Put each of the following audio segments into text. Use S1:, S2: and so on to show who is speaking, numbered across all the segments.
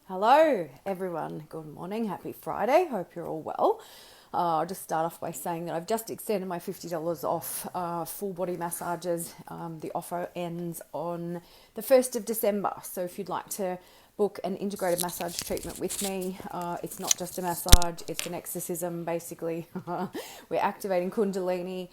S1: Hello, everyone. Good morning. Happy Friday. Hope you're all well. I'll just start off by saying that I've just extended my $50 off full body massages. The offer ends on the 1st of December. So if you'd like to book an integrated massage treatment with me, it's not just a massage, it's an exorcism basically. We're activating Kundalini,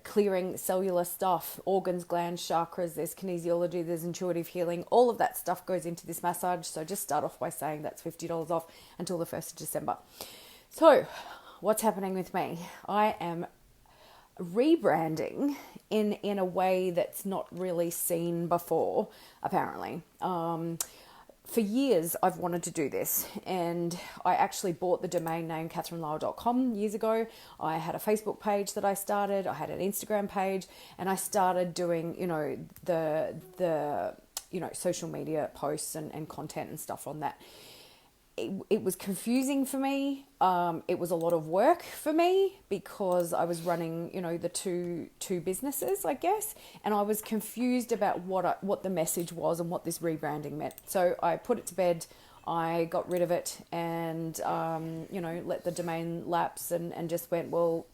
S1: clearing cellular stuff, organs, glands, chakras, there's kinesiology, there's intuitive healing. All of that stuff goes into this massage. So just start off by saying that's $50 off until the 1st of December. So, what's happening with me? I am rebranding in a way that's not really seen before, apparently. For years, I've wanted to do this, and I actually bought the domain name katherinelisle.com years ago. I had a Facebook page that I started, I had an Instagram page, and I started doing, the social media posts and content and stuff on that. It was confusing for me. It was a lot of work for me because I was running, the two businesses, I guess, and I was confused about what the message was and what this rebranding meant. So I put it to bed. I got rid of it and let the domain lapse and just went, well,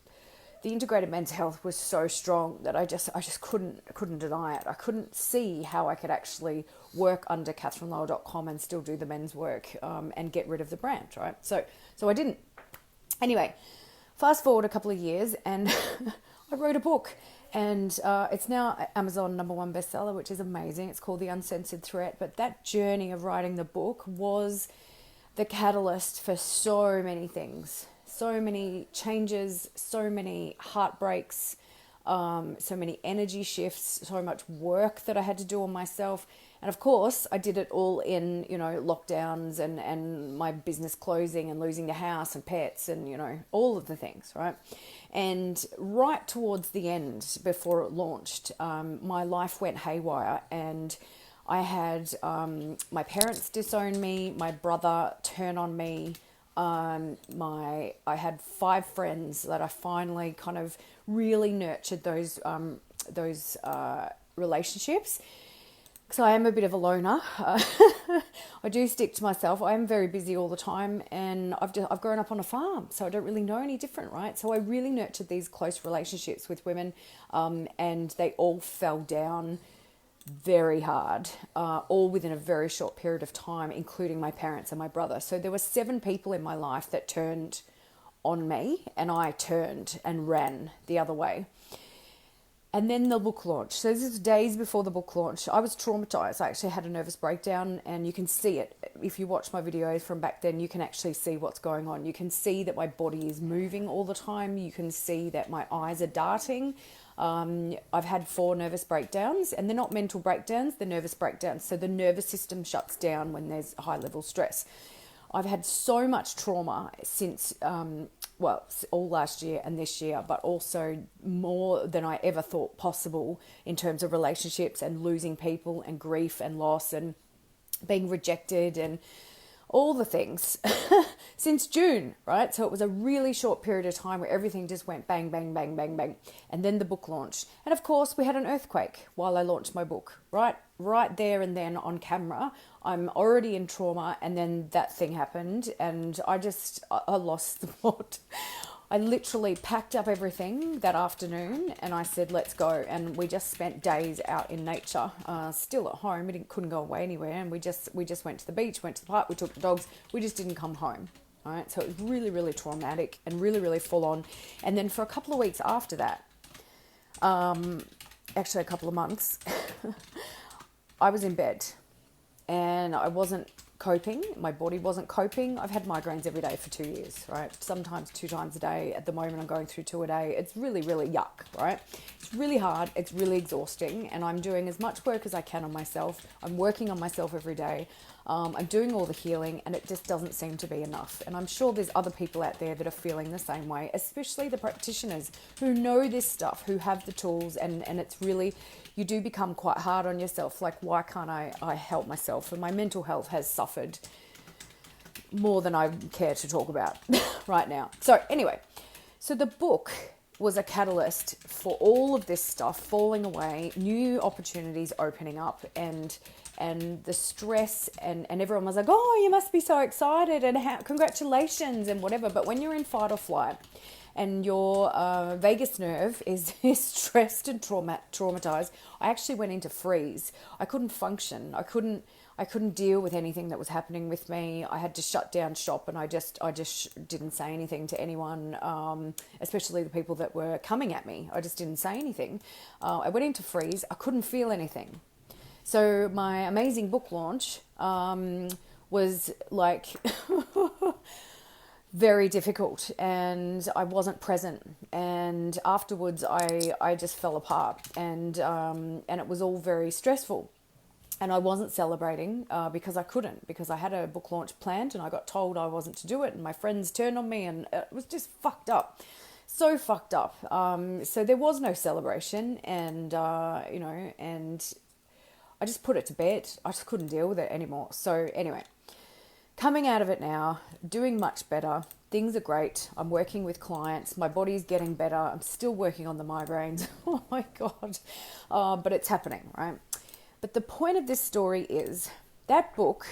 S1: the integrated men's health was so strong that I just couldn't deny it. I couldn't see how I could actually work under katherinelisle.com and still do the men's work and get rid of the brand, right? So I didn't. Anyway, fast forward a couple of years and I wrote a book, and it's now Amazon #1 bestseller, which is amazing. It's called The Uncensored Threat. But that journey of writing the book was the catalyst for so many things. So many changes, so many heartbreaks, so many energy shifts, so much work that I had to do on myself. And of course, I did it all in, lockdowns and my business closing and losing the house and pets and, all of the things, right? And right towards the end, before it launched, my life went haywire, and I had my parents disown me, my brother turn on me. I had 5 friends that I finally kind of really nurtured those relationships. So I am a bit of a loner. I do stick to myself. I am very busy all the time, and I've grown up on a farm, so I don't really know any different, right? So I really nurtured these close relationships with women, and they all fell down very hard, all within a very short period of time, including my parents and my brother. So there were 7 people in my life that turned on me, and I turned and ran the other way. And then the book launched. So this is days before the book launched. I was traumatized. I actually had a nervous breakdown, and you can see it. If you watch my videos from back then, you can actually see what's going on. You can see that my body is moving all the time. You can see that my eyes are darting. I've had 4 nervous breakdowns, and they're not mental breakdowns, they're nervous breakdowns. So the nervous system shuts down when there's high level stress. I've had so much trauma since, all last year and this year, but also more than I ever thought possible in terms of relationships and losing people and grief and loss and being rejected and all the things since June, right? So it was a really short period of time where everything just went bang, bang, bang, bang, bang. And then the book launched. And of course, we had an earthquake while I launched my book, right? Right there and then on camera. I'm already in trauma, and then that thing happened, and I lost the plot. I literally packed up everything that afternoon and I said, let's go. And we just spent days out in nature, still at home. We couldn't go away anywhere. And we just went to the beach, went to the park, we took the dogs. We just didn't come home. All right. So it was really, really traumatic and really, really full on. And then for a couple of weeks after that, actually a couple of months, I was in bed and I wasn't coping. My body wasn't coping. I've had migraines every day for 2 years, right? Sometimes 2 times a day. At the moment, I'm going through 2 a day. It's really, really yuck, right? It's really hard. It's really exhausting. And I'm doing as much work as I can on myself. I'm working on myself every day. I'm doing all the healing, and it just doesn't seem to be enough. And I'm sure there's other people out there that are feeling the same way, especially the practitioners who know this stuff, who have the tools, and it's really, you do become quite hard on yourself. Like, why can't I help myself? And my mental health has suffered more than I care to talk about right now. So anyway, so the book was a catalyst for all of this stuff falling away, new opportunities opening up, and and the stress, and everyone was like, oh, you must be so excited, and congratulations and whatever. But when you're in fight or flight and your vagus nerve is stressed and traumatized, I actually went into freeze. I couldn't function. I couldn't deal with anything that was happening with me. I had to shut down shop, and I just didn't say anything to anyone, especially the people that were coming at me. I just didn't say anything. I went into freeze. I couldn't feel anything. So my amazing book launch was like very difficult, and I wasn't present. And afterwards, I just fell apart, and it was all very stressful. And I wasn't celebrating because I couldn't, because I had a book launch planned and I got told I wasn't to do it, and my friends turned on me, and it was just fucked up. So fucked up. So there was no celebration, and, and I just put it to bed. I just couldn't deal with it anymore. So anyway, coming out of it now, doing much better. Things are great. I'm working with clients. My body's getting better. I'm still working on the migraines. Oh my God. But it's happening, right? But the point of this story is that book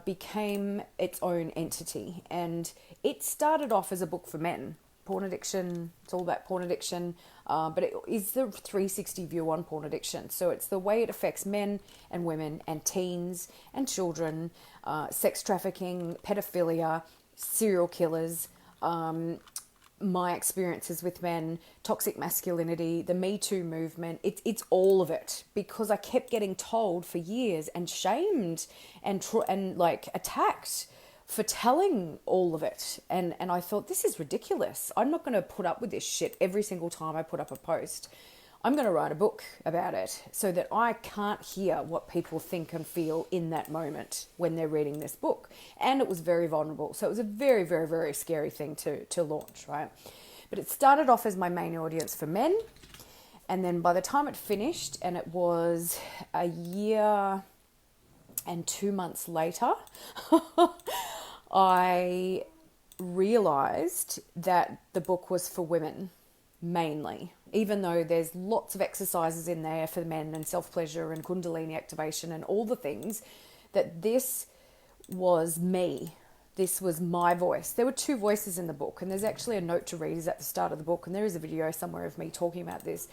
S1: became its own entity, and it started off as a book for men. Porn addiction, it's all about porn addiction, but it is the 360 view on porn addiction. So it's the way it affects men and women and teens and children, sex trafficking, pedophilia, serial killers, my experiences with men, toxic masculinity, the Me Too movement. It's all of it, because I kept getting told for years and shamed and like attacked for telling all of it. And I thought, this is ridiculous. I'm not going to put up with this shit every single time I put up a post. I'm going to write a book about it so that I can't hear what people think and feel in that moment when they're reading this book. And it was very vulnerable. So it was a very, very, very scary thing to launch, right? But it started off as my main audience for men. And then by the time it finished, and it was a year and 2 months later, I realized that the book was for women mainly, even though there's lots of exercises in there for men and self-pleasure and kundalini activation and all the things, that this was me. This was my voice. There were two voices in the book, and there's actually a note to readers at the start of the book, and there is a video somewhere of me talking about this.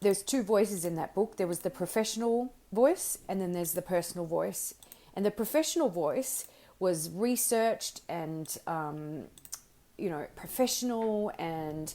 S1: There's two voices in that book. There was the professional voice, and then there's the personal voice. And the professional voice was researched and professional, and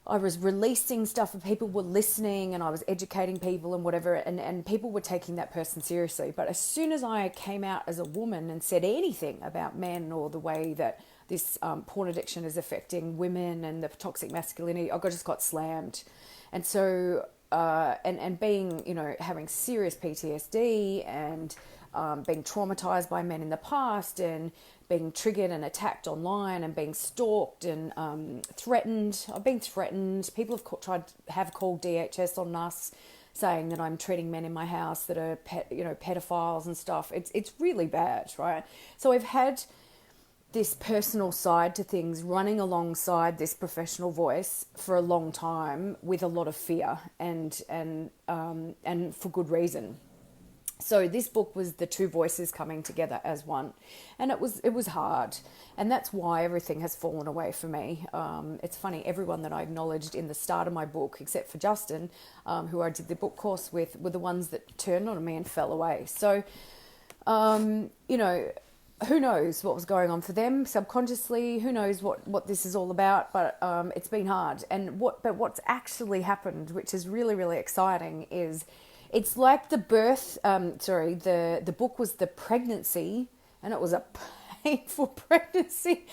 S1: I was releasing stuff and people were listening, and I was educating people and whatever, and people were taking that person seriously. But as soon as I came out as a woman and said anything about men or the way that this porn addiction is affecting women and the toxic masculinity, I just got slammed. And so, and being, having serious PTSD and being traumatized by men in the past, and being triggered and attacked online, and being stalked and threatened. I've been threatened. People have called DHS on us, saying that I'm treating men in my house that are pedophiles and stuff. It's really bad, right? So I've had this personal side to things running alongside this professional voice for a long time, with a lot of fear and for good reason. So this book was the two voices coming together as one, and it was hard, and that's why everything has fallen away for me. It's funny, everyone that I acknowledged in the start of my book, except for Justin, who I did the book course with, were the ones that turned on me and fell away. So, who knows what was going on for them subconsciously? Who knows what this is all about? But it's been hard, and what's actually happened, which is really, really exciting, is it's like the birth, the book was the pregnancy, and it was a painful pregnancy.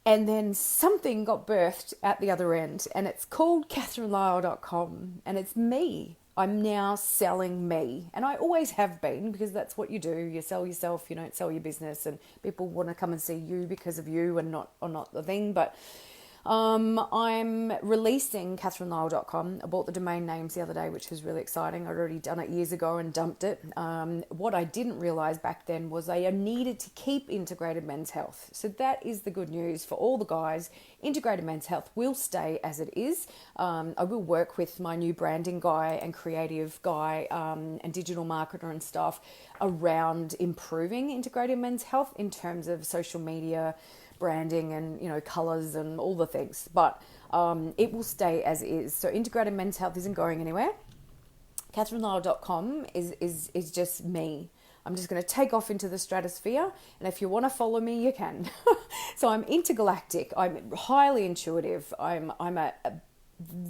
S1: And then something got birthed at the other end, and it's called KatherineLyle.com, and it's me. I'm now selling me, and I always have been, because that's what you do. You sell yourself, you don't sell your business, and people want to come and see you because of you and not the thing. But I'm releasing katherinelisle.com. I bought the domain names the other day, which was really exciting. I'd already done it years ago and dumped it. What I didn't realize back then was I needed to keep Integrated Men's Health. So that is the good news for all the guys. Integrated Men's Health will stay as it is. I will work with my new branding guy and creative guy and digital marketer and stuff around improving Integrated Men's Health in terms of social media, branding, and colors and all the things, but it will stay as is. So Integrated Men's Health isn't going anywhere. katherinelisle.com is just me. I'm just going to take off into the stratosphere, and if you want to follow me, you can. So I'm intergalactic. I'm highly intuitive. I'm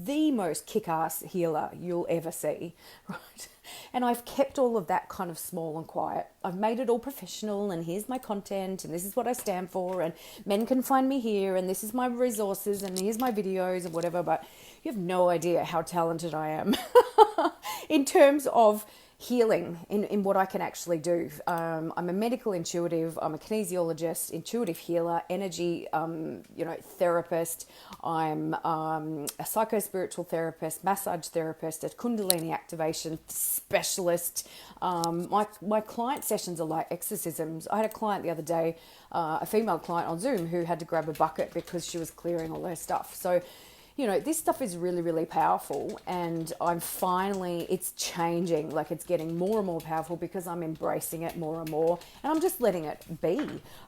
S1: the most kick-ass healer you'll ever see, right? And I've kept all of that kind of small and quiet. I've made it all professional, and here's my content, and this is what I stand for, and men can find me here, and this is my resources, and here's my videos and whatever, but you have no idea how talented I am in terms of healing in what I can actually do. I'm a medical intuitive, I'm a kinesiologist, intuitive healer, energy, therapist. I'm a psycho-spiritual therapist, massage therapist, a Kundalini activation specialist. My client sessions are like exorcisms. I had a client the other day, a female client on Zoom, who had to grab a bucket because she was clearing all her stuff. So this stuff is really, really powerful, and it's changing. Like, it's getting more and more powerful because I'm embracing it more and more, and I'm just letting it be.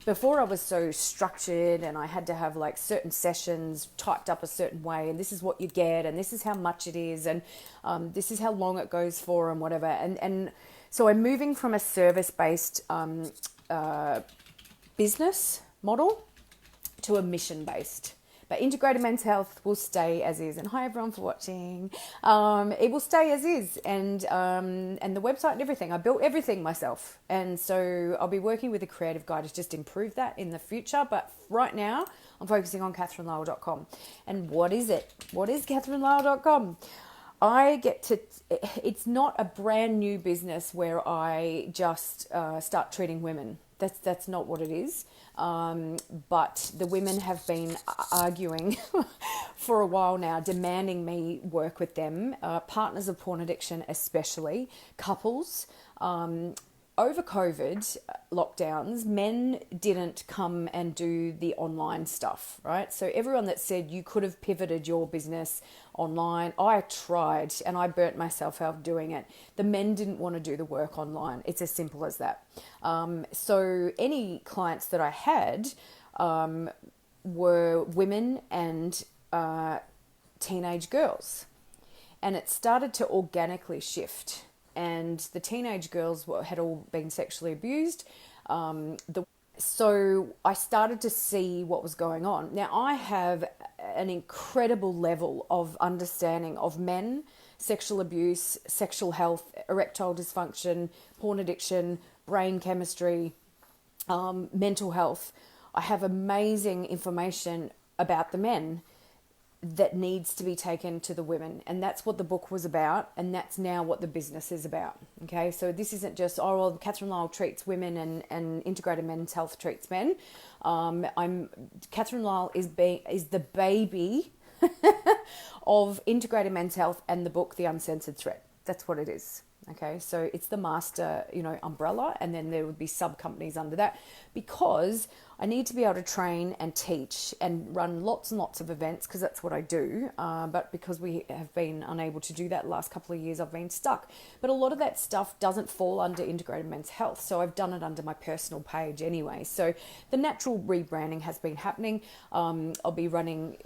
S1: Before, I was so structured, and I had to have like certain sessions typed up a certain way, and this is what you get, and this is how much it is, and this is how long it goes for, and whatever. And so I'm moving from a service-based business model to a mission-based. But Integrated Men's Health will stay as is. And hi everyone for watching. It will stay as is, and the website and everything. I built everything myself, and so I'll be working with a creative guy to just improve that in the future. But right now, I'm focusing on katherinelisle.com. And what is it? What is katherinelisle.com? It's not a brand new business where I just start treating women. That's not what it is. But the women have been arguing for a while now, demanding me work with them, partners of porn addiction especially, couples. Over COVID lockdowns, men didn't come and do the online stuff, right? So everyone that said you could have pivoted your business online, I tried and I burnt myself out doing it. The men didn't want to do the work online. It's as simple as that. So any clients that I had were women and teenage girls. And it started to organically shift. And the teenage girls had all been sexually abused. So I started to see what was going on. Now, I have an incredible level of understanding of men, sexual abuse, sexual health, erectile dysfunction, porn addiction, brain chemistry, mental health. I have amazing information about the men that needs to be taken to the women, and that's what the book was about, and that's now what the business is about. Okay, so this isn't just Katherine Lisle treats women and Integrated Men's Health treats men. Katherine Lisle is the baby of Integrated Men's Health and the book The Uncensored Threat. That's what it is. Okay, so it's the master, umbrella, and then there would be sub companies under that, because I need to be able to train and teach and run lots and lots of events, because that's what I do. But because we have been unable to do that the last couple of years, I've been stuck. But a lot of that stuff doesn't fall under Integrated Men's Health, so I've done it under my personal page anyway. So the natural rebranding has been happening. I'll be running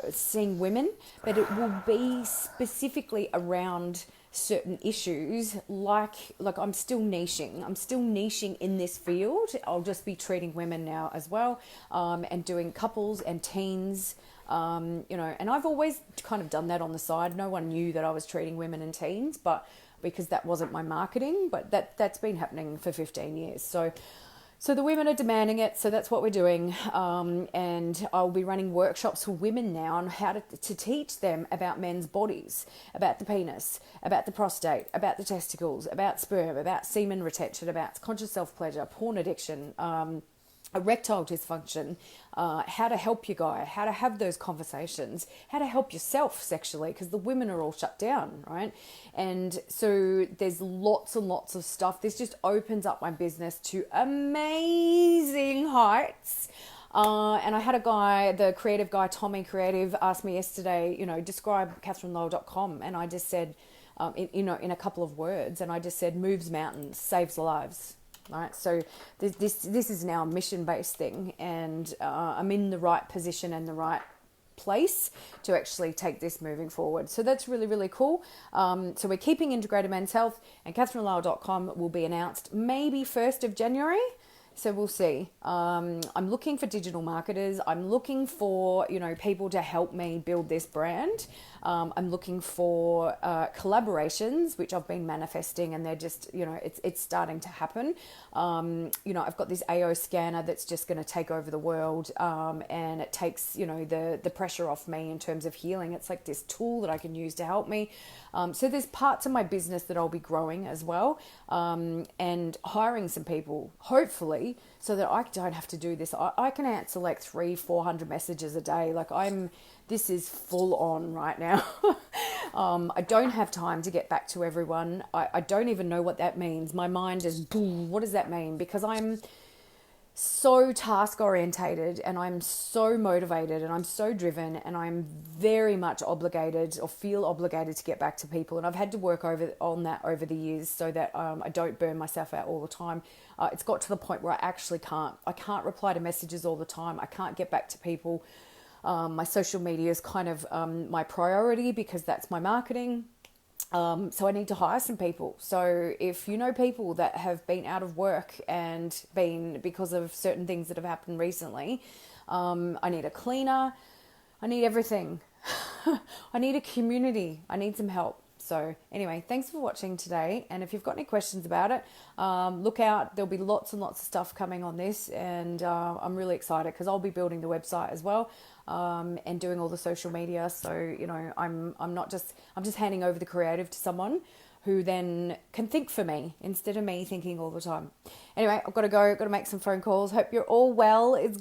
S1: Seeing Women, but it will be specifically around certain issues, like I'm still niching in this field. I'll just be treating women now as well, and doing couples and teens, and I've always kind of done that on the side. No one knew that I was treating women and teens, but because that wasn't my marketing, but that's been happening for 15 years. So the women are demanding it, so that's what we're doing. And I'll be running workshops for women now on how to teach them about men's bodies, about the penis, about the prostate, about the testicles, about sperm, about semen retention, about conscious self-pleasure, porn addiction, erectile dysfunction, how to help your guy, how to have those conversations, how to help yourself sexually, because the women are all shut down, right? And so there's lots and lots of stuff. This just opens up my business to amazing heights. And I had a guy, the creative guy, Tommy Creative, asked me yesterday, describe katherinelowe.com. And I just said, in a couple of words, and I just said, moves mountains, saves lives. Right, so this is now a mission-based thing, and I'm in the right position and the right place to actually take this moving forward. So that's really, really cool. So we're keeping Integrated Men's Health, and katherinelowe.com will be announced maybe 1st of January. So we'll see. I'm looking for digital marketers. I'm looking for, people to help me build this brand. I'm looking for collaborations, which I've been manifesting, and they're just, it's starting to happen. I've got this AO scanner that's just going to take over the world, and it takes, the pressure off me in terms of healing. It's like this tool that I can use to help me. So there's parts of my business that I'll be growing as well, and hiring some people, hopefully, so that I don't have to do this. I can answer like 300-400 messages a day. Like this is full on right now. I don't have time to get back to everyone. I don't even know what that means. My mind is, boom, what does that mean? Because I'm so task orientated, and I'm so motivated, and I'm so driven, and I'm very much obligated, or feel obligated, to get back to people. And I've had to work on that over the years, so that I don't burn myself out all the time. It's got to the point where I can't reply to messages all the time. I can't get back to people. My social media is kind of my priority, because that's my marketing. So I need to hire some people. So if you know people that have been out of work and been, because of certain things that have happened recently, I need a cleaner. I need everything. I need a community. I need some help. So anyway, thanks for watching today. And if you've got any questions about it, look out. There'll be lots and lots of stuff coming on this. And I'm really excited, because I'll be building the website as well, and doing all the social media. So, I'm just handing over the creative to someone who then can think for me instead of me thinking all the time. Anyway, I've got to go. I've got to make some phone calls. Hope you're all well. It's